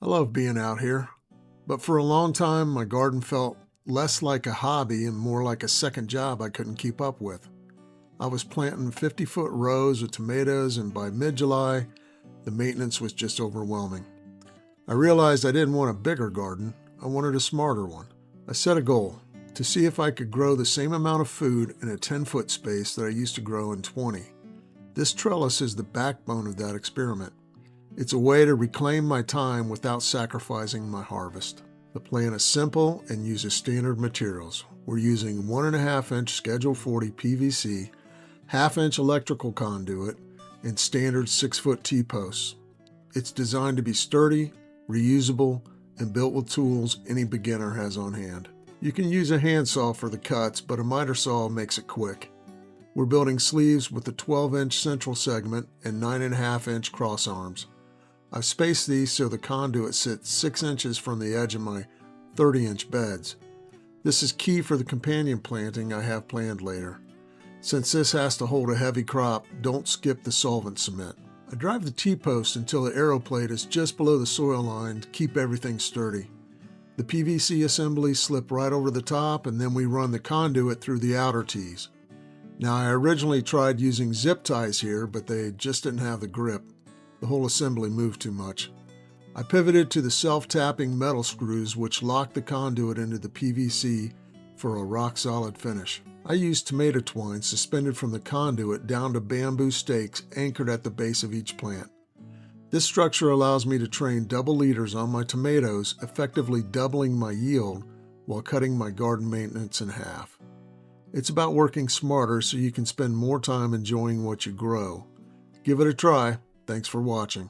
I love being out here, but for a long time my garden felt less like a hobby and more like a second job I couldn't keep up with. I was planting 50-foot rows of tomatoes, and by mid-July, the maintenance was just overwhelming. I realized I didn't want a bigger garden, I wanted a smarter one. I set a goal to see if I could grow the same amount of food in a 10-foot space that I used to grow in 20. This trellis is the backbone of that experiment. It's a way to reclaim my time without sacrificing my harvest. The plan is simple and uses standard materials. We're using 1.5-inch Schedule 40 PVC, 1/2-inch electrical conduit, and standard 6-foot T-posts. It's designed to be sturdy, reusable, and built with tools any beginner has on hand. You can use a handsaw for the cuts, but a miter saw makes it quick. We're building sleeves with a 12-inch central segment and 9.5-inch cross arms. I've spaced these so the conduit sits 6 inches from the edge of my 30-inch beds. This is key for the companion planting I have planned later. Since this has to hold a heavy crop, don't skip the solvent cement. I drive the T-post until the arrow plate is just below the soil line to keep everything sturdy. The PVC assemblies slip right over the top, and then we run the conduit through the outer tees. Now, I originally tried using zip ties here, but they just didn't have the grip. The whole assembly moved too much. I pivoted to the self-tapping metal screws which lock the conduit into the PVC for a rock-solid finish. I used tomato twine suspended from the conduit down to bamboo stakes anchored at the base of each plant. This structure allows me to train double leaders on my tomatoes, effectively doubling my yield while cutting my garden maintenance in half. It's about working smarter so you can spend more time enjoying what you grow. Give it a try. Thanks for watching.